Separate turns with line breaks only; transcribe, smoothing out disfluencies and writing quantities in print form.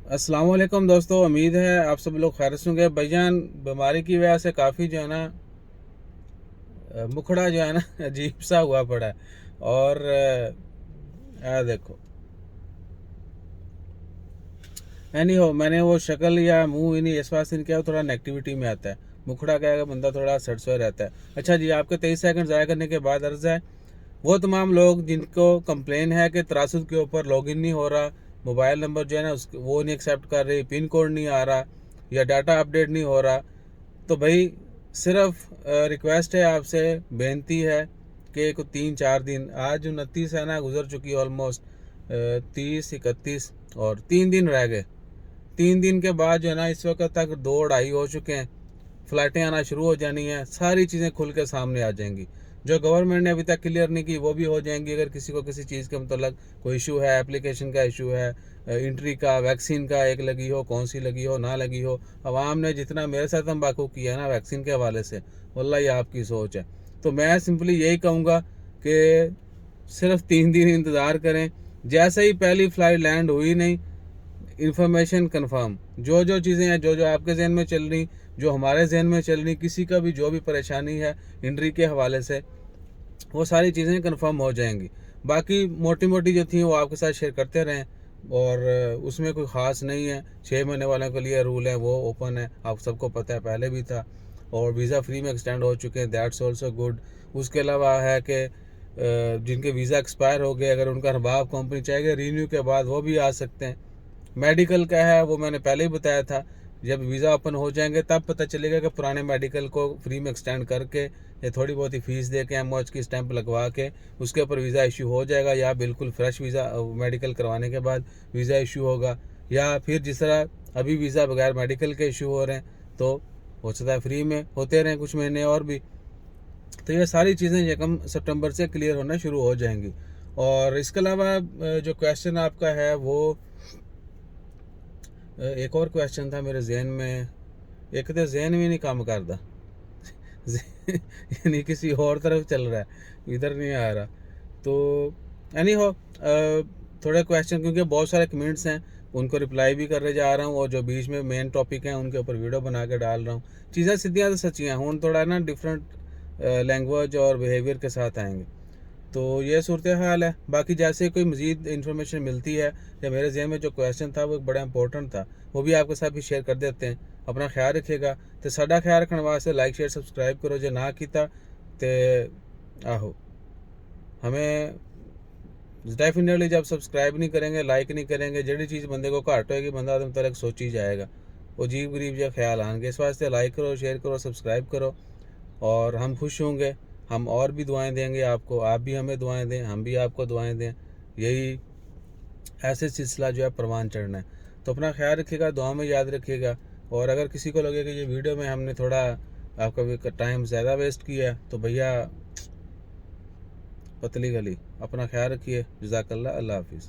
अस्सलाम वालेकुम दोस्तों, उम्मीद है आप सब लोग खैर से होंगे। भाईजान, बीमारी की वजह से काफ़ी जो है ना मुखड़ा जो है ना अजीब सा हुआ पड़ा है। और देखो, एनी हो, मैंने वो शक्ल या मुंह ही नहीं इस बात से नहीं किया, वो थोड़ा नेगेटिविटी में आता है। मुखड़ा क्या है, बंदा थोड़ा सड़सोए रहता है। अच्छा जी, आपके 23 सेकंड ज़ाया करने के बाद अर्ज़ है, वो तमाम लोग जिनको कंप्लेन है कि तरासुद के ऊपर लॉगिन नहीं हो रहा, मोबाइल नंबर जो है ना वो नहीं एक्सेप्ट कर रही, पिन कोड नहीं आ रहा या डाटा अपडेट नहीं हो रहा, तो भाई सिर्फ रिक्वेस्ट है आपसे, बेनती है कि को 3-4 दिन, आज 29 है ना, गुजर चुकी ऑलमोस्ट 30, 31 और 3 दिन रह गए। 3 दिन के बाद जो है ना, इस वक्त तक 2 ढाई हो चुके हैं, फ्लाइटें आना शुरू हो जानी हैं, सारी चीज़ें खुल के सामने आ जाएंगी। जो गवर्नमेंट ने अभी तक क्लियर नहीं की वो भी हो जाएंगी। अगर किसी को किसी चीज़ के मतलब कोई इशू है, एप्लीकेशन का इशू है, एंट्री का, वैक्सीन का, एक लगी हो, कौन सी लगी हो, ना लगी हो, अवाम ने जितना मेरे साथ तंबाकू किया है ना वैक्सीन के हवाले से, वल्लाह ये आपकी सोच है। तो मैं सिंपली यही कहूँगा कि सिर्फ 3 दिन इंतज़ार करें। जैसे ही पहली फ़्लाइट लैंड हुई नहीं, इन्फॉर्मेशन कंफर्म, जो जो चीज़ें हैं, जो जो आपके जहन में चल रही, जो हमारे जहन में चल रही, किसी का भी जो भी परेशानी है इंट्री के हवाले से, वो सारी चीज़ें कंफर्म हो जाएंगी। बाकी मोटी मोटी जो थी वो आपके साथ शेयर करते रहें, और उसमें कोई ख़ास नहीं है। 6 महीने वालों के लिए रूल है, वो ओपन है, आप सबको पता है, पहले भी था। और वीज़ा फ्री में एक्सटेंड हो चुके हैं, दैट्स ऑल्सो गुड। उसके अलावा है कि जिनके वीज़ा एक्सपायर हो गए, अगर उनका रबाब कंपनी चाहेगी रीन्यू के बाद वो भी आ सकते हैं। मेडिकल का है वो मैंने पहले ही बताया था, जब वीज़ा ओपन हो जाएंगे तब पता चलेगा कि पुराने मेडिकल को फ्री में एक्सटेंड करके या थोड़ी बहुत ही फीस दे के एमओएच की स्टैंप लगवा के उसके ऊपर वीज़ा इशू हो जाएगा, या बिल्कुल फ्रेश वीज़ा मेडिकल करवाने के बाद वीज़ा इशू होगा, या फिर जिस तरह अभी वीज़ा बगैर मेडिकल के इशू हो रहे हैं, तो हो सकता है फ्री में होते रहें कुछ महीने और भी। तो ये सारी चीज़ें यकम सितंबर से क्लियर होना शुरू हो जाएंगी। और इसके अलावा जो क्वेश्चन आपका है वो, एक और क्वेश्चन था मेरे जहन में, एक तो जहन भी नहीं काम करता यानी किसी और तरफ चल रहा है, इधर नहीं आ रहा। तो एनी हो, थोड़े क्वेश्चन, क्योंकि बहुत सारे कमेंट्स हैं, उनको रिप्लाई भी कर रहे जा रहा हूँ, और जो बीच में मेन टॉपिक हैं उनके ऊपर वीडियो बना के डाल रहा हूँ। चीज़ें सीधियाँ तो सच्चियाँ, हूँ थोड़ा ना डिफरेंट लैंग्वेज और बिहेवियर के साथ आएंगे। तो ये सूरत हाल है। बाकी जैसे कोई मज़ीद इन्फॉर्मेशन मिलती है, या मेरे जहन में जो क्वेश्चन था वो बड़ा इंपॉर्टेंट था, वो भी आपके साथ भी शेयर कर देते हैं। अपना ख्याल रखिएगा। तो साडा ख्याल रखने वास्ते लाइक शेयर सब्सक्राइब करो, जो ना किया तो आहो, हमें डेफिनेटली जब सब्सक्राइब नहीं करेंगे, लाइक नहीं करेंगे, जड़ी चीज़ बंदे को घट होएगी, बंदा आदम तक सोच ही जाएगा, वो अजीब गरीब जो ख्याल आएंगे। इस वास्ते लाइक करो, शेयर करो, सब्सक्राइब करो, और हम खुश होंगे। हम और भी दुआएं देंगे आपको, आप भी हमें दुआएं दें, हम भी आपको दुआएं दें। यही ऐसे सिलसिला जो है परवान चढ़ना है। तो अपना ख्याल रखिएगा, दुआ में याद रखिएगा। और अगर किसी को लगे कि ये वीडियो में हमने थोड़ा आपका भी टाइम ज़्यादा वेस्ट किया है, तो भैया पतली गली, अपना ख्याल रखिए। जज़ाकल्लाह, अल्लाह हाफिज़।